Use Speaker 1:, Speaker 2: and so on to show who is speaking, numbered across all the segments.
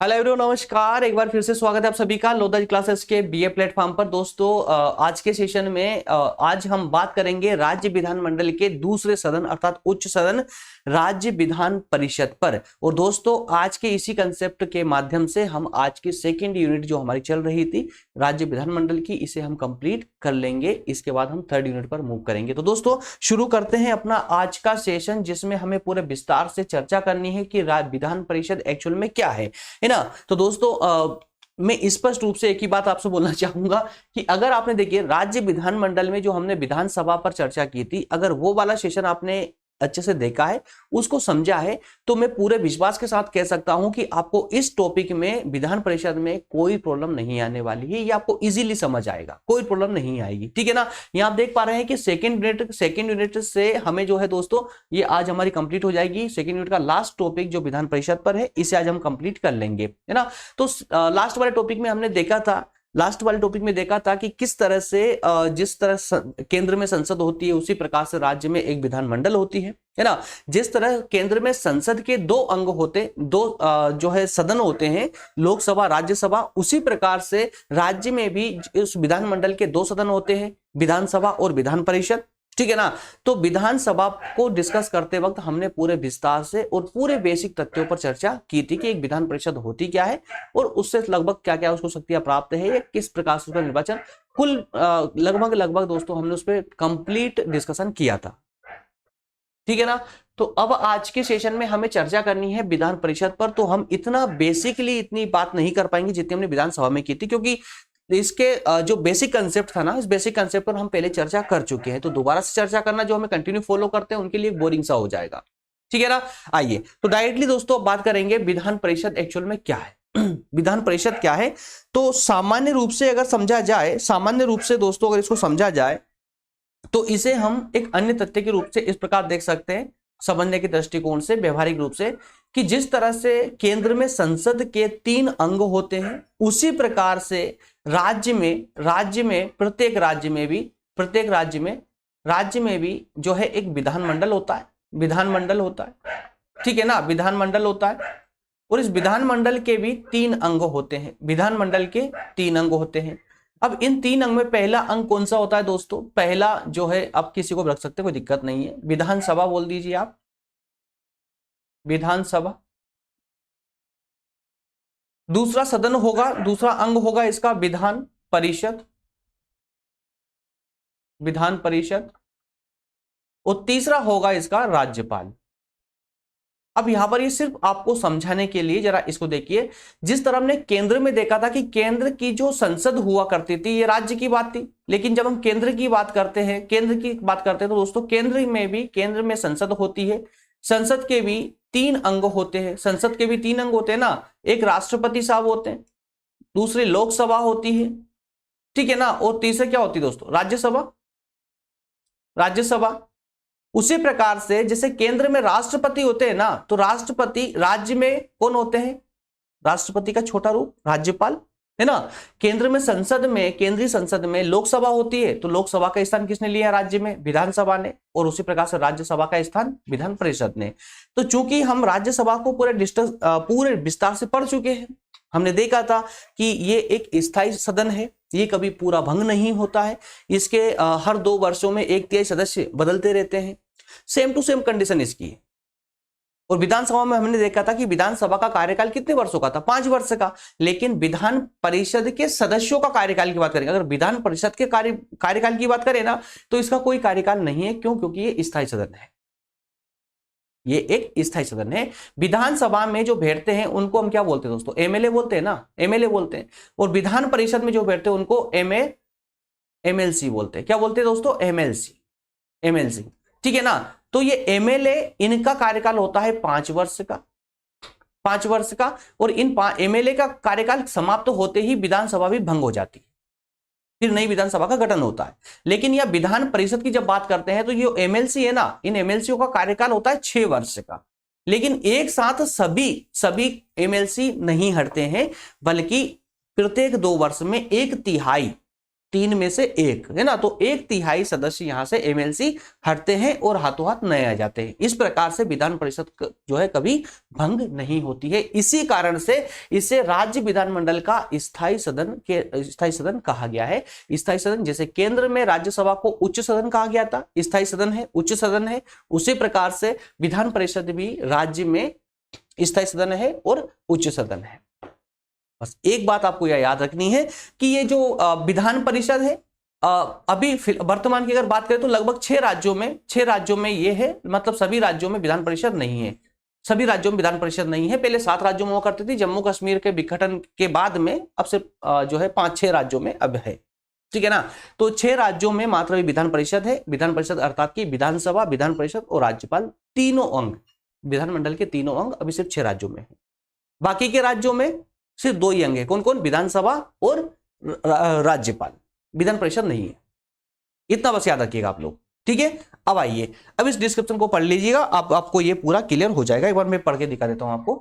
Speaker 1: Hello everyone, नमस्कार। एक बार फिर से स्वागत है आप सभी का लोधा क्लासेस के बीए प्लेटफॉर्म पर। दोस्तों, आज के सेशन में आज हम बात करेंगे राज्य विधानमंडल के दूसरे सदन अर्थात उच्च सदन राज्य विधान परिषद पर। और दोस्तों, आज के इसी कंसेप्ट के माध्यम से हम आज की सेकेंड यूनिट जो हमारी चल रही थी राज्य विधानमंडल की, इसे हम कंप्लीट कर लेंगे। इसके बाद हम थर्ड यूनिट पर मूव करेंगे। तो दोस्तों, शुरू करते हैं अपना आज का सेशन, जिसमें हमें पूरे विस्तार से चर्चा करनी है कि विधान परिषद एक्चुअल में क्या है ना। तो दोस्तों, मैं स्पष्ट रूप से एक ही बात आपसे बोलना चाहूंगा कि अगर आपने देखिए राज्य विधानमंडल में जो हमने विधानसभा पर चर्चा की थी, अगर वो वाला सेशन आपने अच्छे से देखा है, उसको समझा है, तो मैं पूरे विश्वास के साथ कह सकता हूं कि आपको इस टॉपिक में विधान परिषद में कोई प्रॉब्लम नहीं आने वाली है। ये आपको इजीली समझ आएगा, कोई प्रॉब्लम नहीं आएगी। ठीक है ना। यहां आप देख पा रहे हैं कि सेकंड यूनिट से हमें जो है दोस्तों, ये आज हमारी कंप्लीट हो जाएगी। सेकंड यूनिट का लास्ट टॉपिक जो विधान परिषद पर है, इसे आज हम कंप्लीट कर लेंगे, है ना। तो लास्ट वाले टॉपिक में हमने देखा था कि किस तरह से जिस तरह केंद्र में संसद होती है, उसी प्रकार से राज्य में एक विधानमंडल होती है ना। जिस तरह केंद्र में संसद के दो अंग होते, जो है सदन होते हैं, लोकसभा राज्यसभा, उसी प्रकार से राज्य में भी इस विधानमंडल के दो सदन होते हैं, विधानसभा और विधान परिषद। ठीक है ना। तो विधानसभा को डिस्कस करते वक्त हमने पूरे विस्तार से और पूरे बेसिक तथ्यों पर चर्चा की थी कि एक विधान परिषद होती क्या है और उससे लगभग क्या क्या उसको शक्तियां प्राप्त है, या किस प्रकार से उसका निर्वाचन, कुल लगभग दोस्तों हमने उस पर कंप्लीट डिस्कशन किया था। ठीक है ना। तो अब आज के सेशन में हमें चर्चा करनी है विधान परिषद पर। तो हम इतना बेसिकली इतनी बात नहीं कर पाएंगे जितनी हमने विधानसभा में की थी, क्योंकि इसके जो बेसिक कंसेप्ट था ना, इस बेसिक कंसेप्ट पर हम पहले चर्चा कर चुके हैं। तो दोबारा से चर्चा करना जो हमें कंटिन्यू फॉलो करते हैं उनके लिए बोरिंग सा हो जाएगा। ठीक है ना। आइए तो डायरेक्टली दोस्तों बात करेंगे विधान परिषद एक्चुअल में क्या है। विधान परिषद क्या है, तो सामान्य रूप से अगर समझा जाए, सामान्य रूप से दोस्तों अगर इसको समझा जाए, तो इसे हम एक अन्य तथ्य के रूप से इस प्रकार देख सकते हैं, समझने के दृष्टिकोण से, व्यवहारिक रूप से, कि जिस तरह से केंद्र में संसद के 3 अंग होते हैं, उसी प्रकार से राज्य में प्रत्येक राज्य में भी जो है एक विधानमंडल होता है। ठीक है ना। विधानमंडल होता है और इस विधानमंडल के भी 3 अंग होते हैं। विधानमंडल के 3 अंग होते हैं। अब इन 3 अंग में पहला अंग कौन सा होता है दोस्तों? पहला जो है, आप किसी को भी रख सकते हैं, कोई दिक्कत नहीं है, विधानसभा बोल दीजिए आप, विधानसभा। दूसरा सदन होगा, दूसरा अंग होगा इसका विधान परिषद, और तीसरा होगा इसका राज्यपाल। अब यहां पर ये सिर्फ आपको समझाने के लिए जरा इसको देखिए। जिस तरह हमने केंद्र में देखा था कि केंद्र की जो संसद हुआ करती थी, ये राज्य की बात थी, लेकिन जब हम केंद्र की बात करते हैं तो दोस्तों केंद्र में संसद होती है। संसद के भी 3 अंग होते हैं ना। एक राष्ट्रपति साहब होते हैं, दूसरी लोकसभा होती है, ठीक है ना, और तीसरे क्या होती है दोस्तों? राज्यसभा। उसी प्रकार से जैसे केंद्र में राष्ट्रपति होते हैं ना, तो राष्ट्रपति राज्य में कौन होते हैं? राष्ट्रपति का छोटा रूप राज्यपाल, है ना। केंद्रीय संसद में लोकसभा होती है, तो लोकसभा का स्थान किसने लिया राज्य में? विधानसभा ने। और उसी प्रकार से राज्यसभा का स्थान विधान परिषद ने। तो चूंकि हम राज्यसभा को पूरे विस्तार से पढ़ चुके हैं, हमने देखा था कि ये एक स्थायी सदन है, ये कभी पूरा भंग नहीं होता है, इसके हर 2 वर्षों में 1/3 सदस्य बदलते रहते हैं, सेम टू सेम कंडीशन इसकी है। और विधानसभा में हमने देखा था कि विधानसभा का कार्यकाल कितने वर्षों का था? 5 वर्ष का। लेकिन विधान परिषद के सदस्यों का कार्यकाल की बात करेंगे, अगर विधान परिषद के कार्यकाल की बात करें ना, तो इसका कोई कार्यकाल नहीं है। क्यों? क्योंकि ये स्थायी सदन है, ये एक स्थायी सदन है। विधानसभा में जो बैठते हैं उनको हम क्या बोलते हैं दोस्तों? एमएलए बोलते हैं ना, एमएलए बोलते हैं। और विधान परिषद में जो बैठते हैं उनको एमएलसी बोलते हैं। क्या बोलते हैं दोस्तों? एमएलसी। ठीक है ना। तो ये एमएलए, इनका कार्यकाल होता है 5 वर्ष का। और इन एमएलए का कार्यकाल समाप्त होते ही विधानसभा भी भंग हो जाती है, फिर नई विधानसभा का गठन होता है। लेकिन यह विधान परिषद की जब बात करते हैं, तो ये एमएलसी है ना, इन एमएलसी का कार्यकाल होता है 6 वर्ष का। लेकिन एक साथ सभी एमएलसी नहीं हटते हैं, बल्कि प्रत्येक 2 वर्ष में 1/3 3 में से 1 है ना, तो 1/3 सदस्य यहां से एमएलसी हटते हैं और हाथों हाथ नए आ जाते हैं। इस प्रकार से विधान परिषद जो है कभी भंग नहीं होती है। इसी कारण से इसे राज्य विधानमंडल का स्थायी सदन कहा गया है। स्थायी सदन, जैसे केंद्र में राज्यसभा को उच्च सदन कहा गया था, स्थायी सदन है, उच्च सदन है, उसी प्रकार से विधान परिषद भी राज्य में स्थायी सदन है और उच्च सदन है। बस एक बात आपको यह याद रखनी है कि ये जो विधान परिषद है, अभी वर्तमान की अगर बात करें तो लगभग 6 राज्यों में ये है, मतलब सभी राज्यों में विधान परिषद नहीं है। सभी राज्यों में विधान परिषद नहीं है। पहले 7 राज्यों में हुआ करती थी, जम्मू कश्मीर के विघटन के बाद में अब से जो है 5-6 राज्यों में अब है, ठीक है ना। तो 6 राज्यों में मात्र विधान परिषद है। विधान परिषद अर्थात की विधानसभा, विधान परिषद और राज्यपाल, तीनों अंग, विधानमंडल के तीनों अंग अभी सिर्फ 6 राज्यों में है। बाकी के राज्यों में सिर्फ 2 ही अंग है, कौन कौन, विधानसभा और राज्यपाल, विधान परिषद नहीं है। इतना बस याद रखिएगा आप लोग, ठीक है। अब आइए, अब इस डिस्क्रिप्शन को पढ़ लीजिएगा, आपको ये पूरा क्लियर हो जाएगा। एक बार मैं पढ़ के दिखा देता हूं आपको।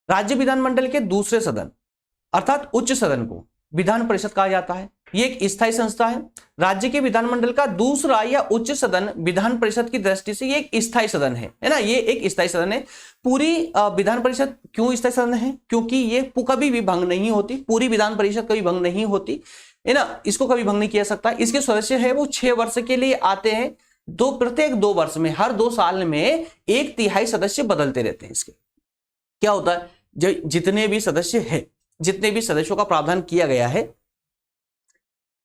Speaker 1: राज्य विधानमंडल के दूसरे सदन अर्थात उच्च सदन को विधान परिषद कहा जाता है। ये एक स्थायी संस्था है। राज्य के विधानमंडल का दूसरा या उच्च सदन विधान परिषद की दृष्टि से ये एक स्थायी सदन है ना, ये एक स्थायी सदन है। पूरी विधान परिषद क्यों स्थायी सदन है, क्योंकि ये कभी भी भंग नहीं होती, पूरी विधान परिषद कभी भंग नहीं होती है ना, इसको कभी भंग नहीं किया सकता। इसके सदस्य है वो 6 वर्ष के लिए आते हैं, प्रत्येक 2 वर्ष में, हर 2 साल में 1/3 सदस्य बदलते रहते हैं। इसके क्या होता है, जितने भी सदस्य है, जितने भी सदस्यों का प्रावधान किया गया है,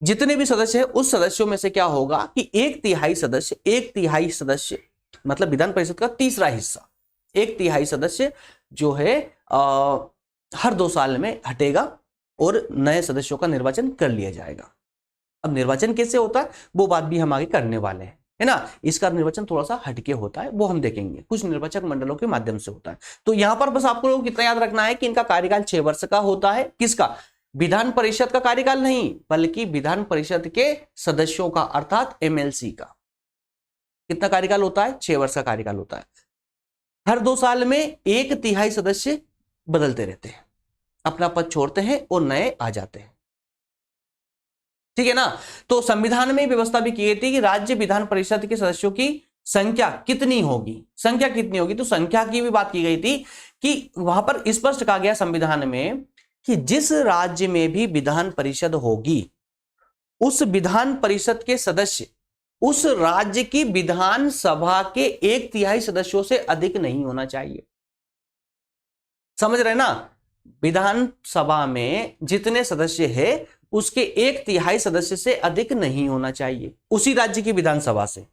Speaker 1: जितने भी सदस्य है उस सदस्यों में से क्या होगा कि 1/3 सदस्य मतलब विधान परिषद का तीसरा हिस्सा, 1/3 सदस्य जो है हर 2 साल में हटेगा और नए सदस्यों का निर्वाचन कर लिया जाएगा। अब निर्वाचन कैसे होता है वो बात भी हम आगे करने वाले हैं, है ना। इसका निर्वाचन थोड़ा सा हटके होता है, वो हम देखेंगे, कुछ निर्वाचक मंडलों के माध्यम से होता है। तो यहां पर बस आपको लोग कितना याद रखना है कि इनका कार्यकाल 6 वर्ष का होता है। किसका, विधान परिषद का कार्यकाल नहीं, बल्कि विधान परिषद के सदस्यों का अर्थात एमएलसी का। कितना कार्यकाल होता है, 6 वर्ष का कार्यकाल होता है। हर 2 साल में 1/3 सदस्य बदलते रहते हैं, अपना पद छोड़ते हैं और नए आ जाते हैं, ठीक है ना। तो संविधान में व्यवस्था भी की गई थी कि राज्य विधान परिषद के सदस्यों की संख्या कितनी होगी, तो संख्या की भी बात की गई थी कि वहां पर स्पष्ट कहा गया संविधान में कि जिस राज्य में भी विधान परिषद होगी उस विधान परिषद के सदस्य उस राज्य की विधानसभा के 1/3 सदस्यों से अधिक नहीं होना चाहिए। समझ रहे ना, विधानसभा में जितने सदस्य है उसके 1/3 सदस्य से अधिक नहीं होना चाहिए उसी राज्य की विधानसभा से।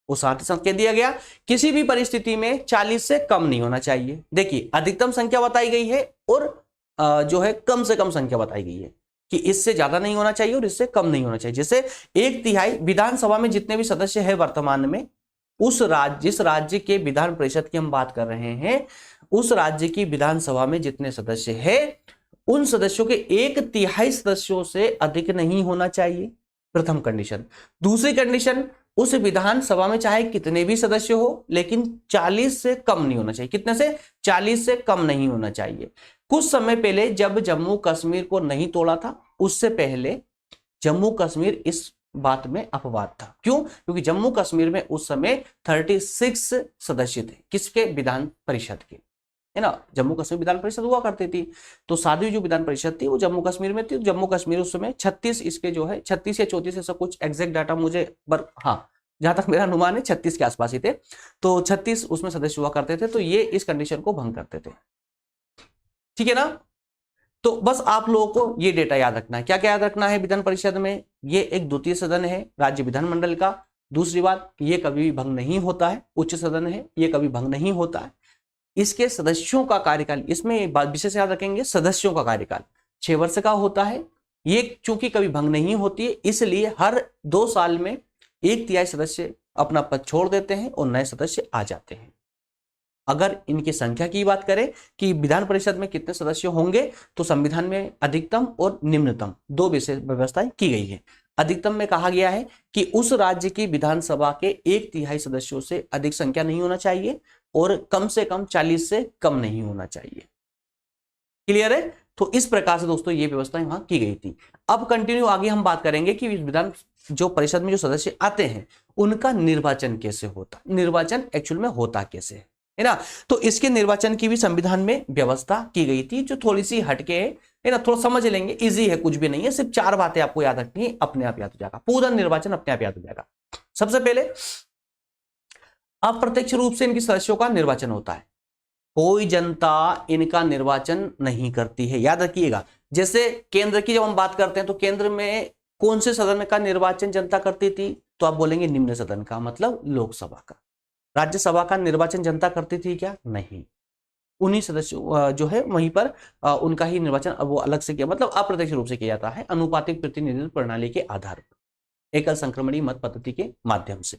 Speaker 1: वो साथ ही साथ कह दिया गया किसी भी परिस्थिति में 40 से कम नहीं होना चाहिए। देखिए अधिकतम संख्या बताई गई है और जो है कम से कम संख्या बताई गई है कि इससे ज्यादा नहीं होना चाहिए और इससे कम नहीं होना चाहिए। जैसे 1/3 विधानसभा में जितने भी सदस्य है वर्तमान में, उस राज्य, जिस राज्य के विधान परिषद की हम बात कर रहे हैं, उस राज्य की विधानसभा में जितने सदस्य है उन सदस्यों के 1/3 सदस्यों से अधिक नहीं होना चाहिए, प्रथम कंडीशन। दूसरी कंडीशन, उस विधानसभा में चाहे कितने भी सदस्य हो लेकिन 40 से कम नहीं होना चाहिए। कितने से, 40 से कम नहीं होना चाहिए। कुछ समय पहले जब जम्मू कश्मीर को नहीं तोड़ा था, उससे पहले जम्मू कश्मीर इस बात में अपवाद था। क्यों, क्योंकि जम्मू कश्मीर में उस समय 36 सदस्य थे, किसके, विधान परिषद के, है ना। जम्मू कश्मीर विधान परिषद हुआ करती थी, तो 7वीं जो विधान परिषद थी वो जम्मू कश्मीर में थी। जम्मू कश्मीर उस समय 36 इसके जो है 36 या 34 ऐसा कुछ एग्जैक्ट डाटा मुझे हाँ जहां तक मेरा अनुमान है 36 के आसपास ही थे, तो 36 उसमें सदस्य हुआ करते थे। तो ये इस कंडीशन को भंग करते थे, ठीक है ना। तो बस आप लोगों को ये डेटा याद रखना है। क्या क्या याद रखना है, विधान परिषद में ये एक द्वितीय सदन है राज्य विधानमंडल का। दूसरी बात, ये कभी भी भंग नहीं होता है, उच्च सदन है, ये कभी भंग नहीं होता है। इसके सदस्यों का कार्यकाल, इसमें बात विशेष याद रखेंगे, सदस्यों का कार्यकाल 6 वर्ष का होता है। ये चूंकि कभी भंग नहीं होती है, इसलिए हर 2 साल में 1/3 सदस्य अपना पद छोड़ देते हैं और नए सदस्य आ जाते हैं। अगर इनकी संख्या की बात करें कि विधान परिषद में कितने सदस्य होंगे, तो संविधान में अधिकतम और निम्नतम 2 विशेष व्यवस्थाएं की गई है। अधिकतम में कहा गया है कि उस राज्य की विधानसभा के 1/3 सदस्यों से अधिक संख्या नहीं होना चाहिए और कम से कम 40 से कम नहीं होना चाहिए। क्लियर है। तो इस प्रकार से दोस्तों ये व्यवस्था वहां की गई थी। अब कंटिन्यू आगे हम बात करेंगे कि विधान जो परिषद में जो सदस्य आते हैं उनका निर्वाचन कैसे होता, निर्वाचन एक्चुअल में होता कैसे है ना। तो इसके निर्वाचन की भी संविधान में व्यवस्था की गई थी, जो थोड़ी सी हटके है ना, थोड़ा समझ लेंगे, इजी है, कुछ भी नहीं है, सिर्फ 4 बातें आपको याद रखनी है, अपने आप याद हो जाएगा, पूरा निर्वाचन अपने आप याद हो जाएगा। सबसे पहले अप्रत्यक्ष रूप से इनके सदस्यों का निर्वाचन होता है, कोई जनता इनका निर्वाचन नहीं करती है, याद रखिएगा। जैसे केंद्र की जब हम बात करते हैं तो केंद्र में कौन से सदन का निर्वाचन जनता करती थी, तो आप बोलेंगे निम्न सदन का, मतलब लोकसभा का। राज्यसभा का निर्वाचन जनता करती थी क्या, नहीं, उन्हीं सदस्यों जो है वहीं पर उनका ही निर्वाचन वो अलग से किया, मतलब अप्रत्यक्ष रूप से किया जाता है, अनुपातिक प्रतिनिधित्व प्रणाली के आधार पर, एकल संक्रमणीय मत पद्धति के माध्यम से।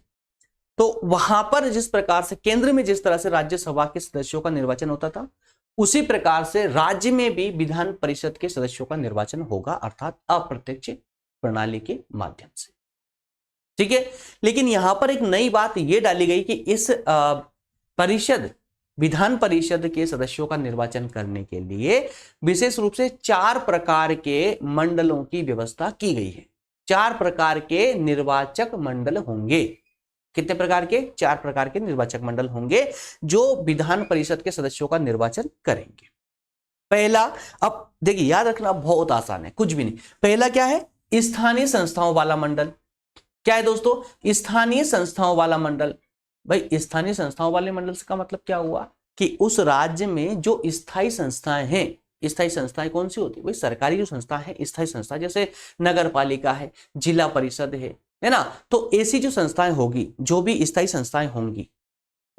Speaker 1: तो वहां पर जिस प्रकार से केंद्र में जिस तरह से राज्यसभा के सदस्यों का निर्वाचन होता था, उसी प्रकार से राज्य में भी विधान परिषद के सदस्यों का निर्वाचन होगा, अर्थात अप्रत्यक्ष प्रणाली के माध्यम से, ठीक है। लेकिन यहां पर एक नई बात यह डाली गई कि इस परिषद विधान परिषद के सदस्यों का निर्वाचन करने के लिए विशेष रूप से 4 प्रकार के मंडलों की व्यवस्था की गई है। 4 प्रकार के निर्वाचक मंडल होंगे। कितने प्रकार के, 4 प्रकार के निर्वाचक मंडल होंगे जो विधान परिषद के सदस्यों का निर्वाचन करेंगे। पहला, अब देखिए याद रखना बहुत आसान है, कुछ भी नहीं। पहला क्या है, स्थानीय संस्थाओं वाला मंडल। क्या है दोस्तों, स्थानीय संस्थाओं वाला मंडल। भाई स्थानीय संस्थाओं वाले मंडल का मतलब क्या हुआ कि उस राज्य में जो स्थायी संस्थाएं हैं, स्थायी संस्थाएं कौन सी होती है, भाई सरकारी जो संस्था है, स्थायी संस्था, जैसे नगर पालिका है, जिला परिषद है ना। तो ऐसी जो संस्थाएं होगी, जो भी स्थायी संस्थाएं होंगी,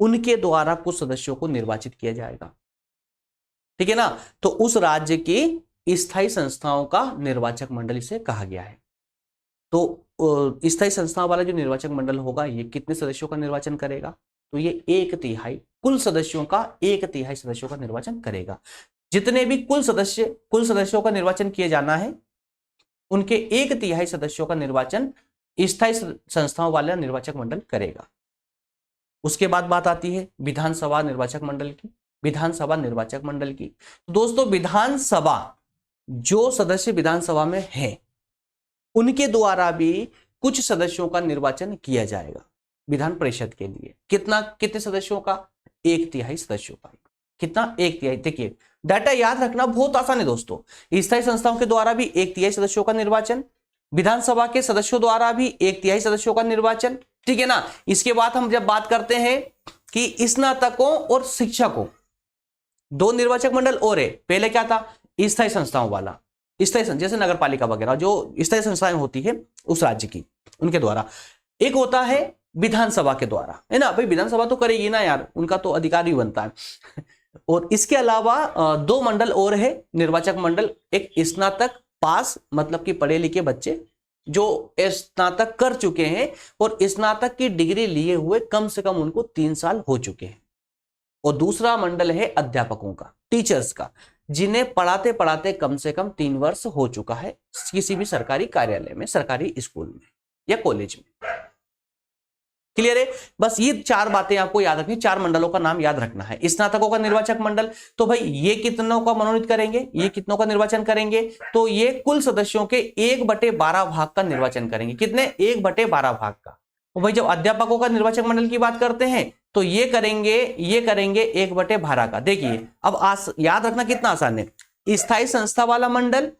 Speaker 1: उनके द्वारा कुछ सदस्यों को निर्वाचित किया जाएगा, ठीक है ना। तो उस राज्य की स्थायी संस्थाओं का निर्वाचक मंडल इसे कहा गया है। तो स्थायी संस्थाओं वाला जो निर्वाचक मंडल होगा, ये कितने सदस्यों का निर्वाचन करेगा, तो ये 1/3 कुल सदस्यों का 1/3 सदस्यों का निर्वाचन करेगा। जितने भी कुल सदस्यों का निर्वाचन किए जाना है, उनके 1/3 सदस्यों का निर्वाचन स्थायी संस्थाओं वाला निर्वाचक मंडल करेगा। उसके बाद बात आती है विधानसभा निर्वाचक मंडल की। विधानसभा निर्वाचक मंडल की दोस्तों, विधानसभा जो सदस्य विधानसभा में है, उनके द्वारा भी कुछ सदस्यों का निर्वाचन किया जाएगा विधान परिषद के लिए। कितने सदस्यों का, 1/3 सदस्यों का। कितना, 1/3। देखिए डाटा याद रखना बहुत आसान है दोस्तों। स्थायी संस्थाओं के द्वारा भी 1/3 सदस्यों का निर्वाचन, विधानसभा के सदस्यों द्वारा भी 1/3 सदस्यों का निर्वाचन, ठीक है ना। इसके बाद हम जब बात करते हैं कि स्नातकों और शिक्षकों, 2 निर्वाचक मंडल और है। पहले क्या था, स्थायी संस्थाओं वाला, स्थायी जैसे नगर पालिका वगैरह जो स्थायी संस्थाएं होती है उस राज्य की, उनके द्वारा। एक होता है विधानसभा के द्वारा, है ना। भाई विधानसभा तो करेगी ना यार, उनका तो अधिकार भी बनता है। और इसके अलावा 2 मंडल और है निर्वाचक मंडल। एक स्नातक पास, मतलब कि पढ़े लिखे बच्चे जो स्नातक कर चुके हैं और स्नातक की डिग्री लिए हुए कम से कम उनको 3 साल हो चुके हैं। और दूसरा मंडल है अध्यापकों का, टीचर्स का, जिन्हें पढ़ाते पढ़ाते कम से कम 3 वर्ष हो चुका है किसी भी सरकारी कार्यालय में, सरकारी स्कूल में या कॉलेज में। क्लियर है। बस ये 4 बातें आपको याद रखनी, 4 मंडलों का नाम याद रखना है। स्नातकों का निर्वाचक मंडल, तो भाई ये कितनों का मनोनीत करेंगे, ये कितनों का निर्वाचन करेंगे, तो ये कुल सदस्यों के 1/12 भाग का निर्वाचन करेंगे। कितने, 1/12 भाग का। तो भाई जब अध्यापकों का निर्वाचक मंडल की बात करते हैं तो ये करेंगे 1/12 का। देखिए अब याद रखना कितना आसान है, स्थायी संस्था वाला मंडल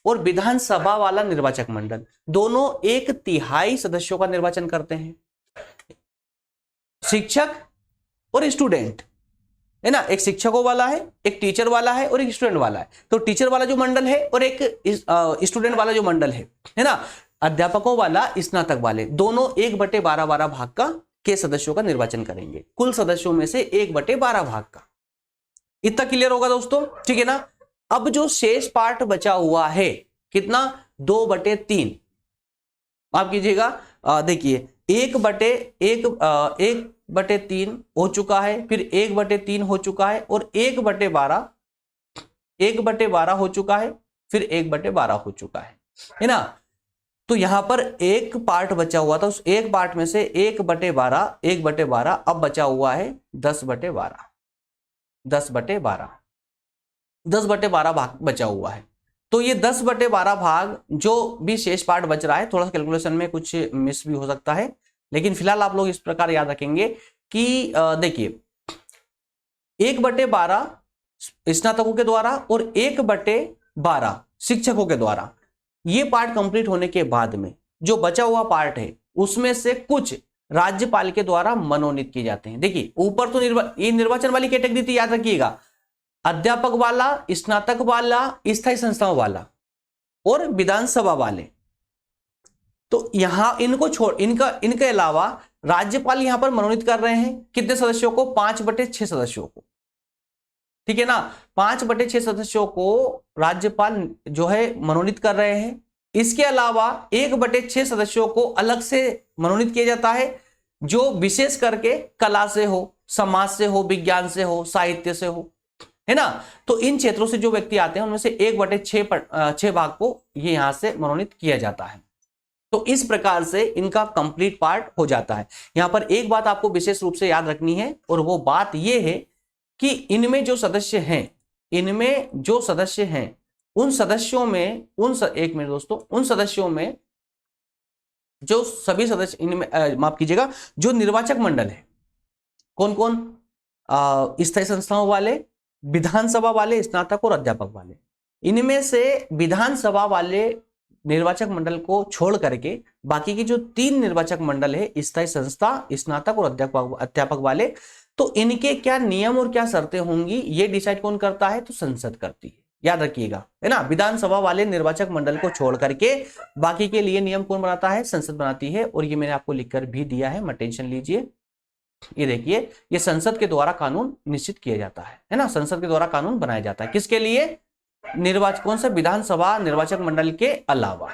Speaker 1: और विधानसभा वाला निर्वाचक मंडल दोनों 1/3 सदस्यों का निर्वाचन करते हैं। शिक्षक और स्टूडेंट, है ना, एक शिक्षकों वाला है, एक टीचर वाला है और एक स्टूडेंट वाला है। तो टीचर वाला जो मंडल है और एक स्टूडेंट वाला जो मंडल है ना, अध्यापकों वाला, स्नातक वाले, दोनों 1/12 भाग का के सदस्यों का निर्वाचन करेंगे, कुल सदस्यों में से 1/12 भाग का। इतना क्लियर होगा दोस्तों, ठीक है ना। अब जो शेष पार्ट बचा हुआ है, कितना, 2/3। आप कीजिएगा, देखिए 1/3 हो चुका है, फिर 1/3 हो चुका है और 1/12 हो चुका है, फिर 1/12 हो चुका है ना। तो यहां पर एक पार्ट बचा हुआ था, उस एक पार्ट में से 1/12 अब बचा हुआ है 10/12। 10/12 भाग बचा हुआ है। तो ये 10/12 भाग जो भी शेष पार्ट बच रहा है, थोड़ा सा कैलकुलेशन में कुछ मिस भी हो सकता है, लेकिन फिलहाल आप लोग इस प्रकार याद रखेंगे कि देखिए 1/12 स्नातकों के द्वारा और 1/12 शिक्षकों के द्वारा, ये पार्ट कंप्लीट होने के बाद में जो बचा हुआ पार्ट है उसमें से कुछ राज्यपाल के द्वारा मनोनीत किए जाते हैं। देखिए ऊपर तो ये निर्वाचन वाली कैटेगरी थी, याद रखिएगा, अध्यापक वाला, स्नातक वाला, स्थायी संस्थाओं वाला और विधानसभा वाले। तो यहां इनको छोड़ इनके अलावा राज्यपाल यहां पर मनोनीत कर रहे हैं कितने सदस्यों को? 5/6 सदस्यों को, ठीक है ना। 5/6 सदस्यों को राज्यपाल जो है मनोनीत कर रहे हैं। इसके अलावा 1/6 सदस्यों को अलग से मनोनीत किया जाता है, जो विशेष करके कला से हो, समाज से हो, विज्ञान से हो, साहित्य से हो, है ना। तो इन क्षेत्रों से जो व्यक्ति आते हैं उनमें से 1/6 भाग को ये यहां से मनोनीत किया जाता है। तो इस प्रकार से इनका कंप्लीट पार्ट हो जाता है। यहां पर एक बात आपको विशेष रूप से याद रखनी है, और वो बात ये है कि इनमें जो सदस्य हैं, उन सदस्यों में एक मिनट दोस्तों, उन सदस्यों में जो सभी सदस्य इनमें माफ कीजिएगा, जो निर्वाचक मंडल है, कौन कौन? स्थायी संस्थाओं वाले, विधानसभा वाले, स्नातक और अध्यापक वाले। इनमें से विधानसभा वाले निर्वाचक मंडल को छोड़ करके बाकी की जो 3 निर्वाचक मंडल है, स्थायी संस्था, स्नातक और अध्यापक वाले, तो इनके क्या नियम और क्या शर्तें होंगी ये डिसाइड कौन करता है? तो संसद करती है, याद रखिएगा, है ना। विधानसभा वाले निर्वाचक मंडल को छोड़ करके बाकी के लिए नियम कौन बनाता है? संसद बनाती है। और ये मैंने आपको लिखकर भी दिया है, मत टेंशन लीजिए। ये देखिए, ये संसद के द्वारा कानून निश्चित किया जाता है ना। संसद के द्वारा कानून बनाया जाता है, किसके लिए? कौन सा? विधानसभा निर्वाचक मंडल के अलावा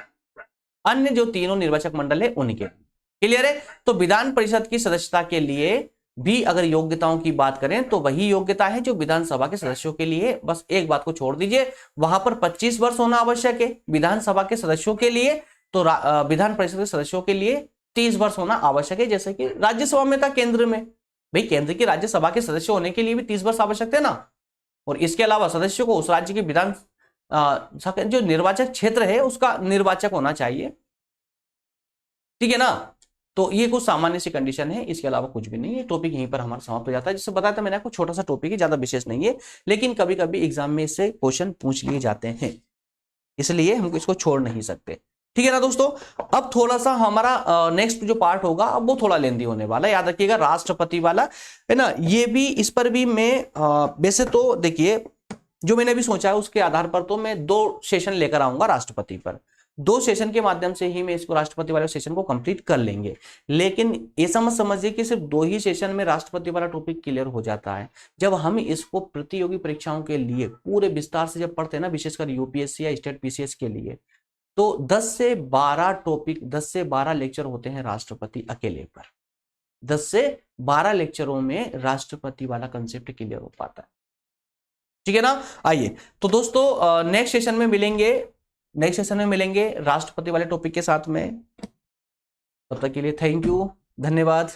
Speaker 1: अन्य जो तीनों निर्वाचक मंडल है उनके। क्लियर है? तो विधान परिषद की सदस्यता के लिए भी अगर योग्यताओं की बात करें तो वही योग्यता है जो विधानसभा के सदस्यों के लिए। बस एक बात को छोड़ दीजिए, वहां पर 25 वर्ष होना आवश्यक है विधानसभा के सदस्यों के लिए, तो विधान परिषद के सदस्यों के लिए 30 वर्ष होना आवश्यक है। जैसे कि राज्यसभा में था केंद्र में, भाई केंद्र की राज्यसभा के सदस्य होने के लिए भी 30 वर्ष आवश्यक थे ना। और इसके अलावा सदस्यों को उस राज्य के विधान जो निर्वाचक क्षेत्र है उसका निर्वाचक होना चाहिए, ठीक है ना। तो ये कुछ सामान्य सी कंडीशन है, इसके अलावा कुछ भी नहीं है। टॉपिक यहीं पर हमारा समाप्त हो जाता है। जिससे बताया था मैंने आपको, छोटा सा टॉपिक है, ज्यादा विशेष नहीं है, लेकिन कभी कभी एग्जाम में इससे क्वेश्चन पूछ लिए जाते हैं, इसलिए हम इसको छोड़ नहीं सकते, ठीक है ना दोस्तों। अब थोड़ा सा हमारा नेक्स्ट जो पार्ट होगा अब वो थोड़ा लेंदी होने वाला है, याद रखिएगा, राष्ट्रपति वाला, है ना। ये भी, इस पर भी मैं वैसे तो देखिए जो मैंने अभी सोचा है उसके आधार पर तो मैं 2 सेशन लेकर आऊंगा राष्ट्रपति पर। 2 सेशन के माध्यम से ही मैं इसको राष्ट्रपति वाले सेशन को कंप्लीट कर लेंगे। लेकिन ऐसा मत समझिए कि सिर्फ 2 ही सेशन में राष्ट्रपति वाला टॉपिक क्लियर हो जाता है। जब हम इसको प्रतियोगी परीक्षाओं के लिए पूरे विस्तार से जब पढ़ते हैं ना, विशेषकर यूपीएससी या स्टेट पीसीएस के लिए, तो 10 से 12 टॉपिक, 10 से 12 लेक्चर होते हैं राष्ट्रपति अकेले पर। 10 से 12 लेक्चरों में राष्ट्रपति वाला कंसेप्ट क्लियर हो पाता है, ठीक है ना। आइए तो दोस्तों नेक्स्ट सेशन में मिलेंगे राष्ट्रपति वाले टॉपिक के साथ में। तब तक के लिए थैंक यू, धन्यवाद।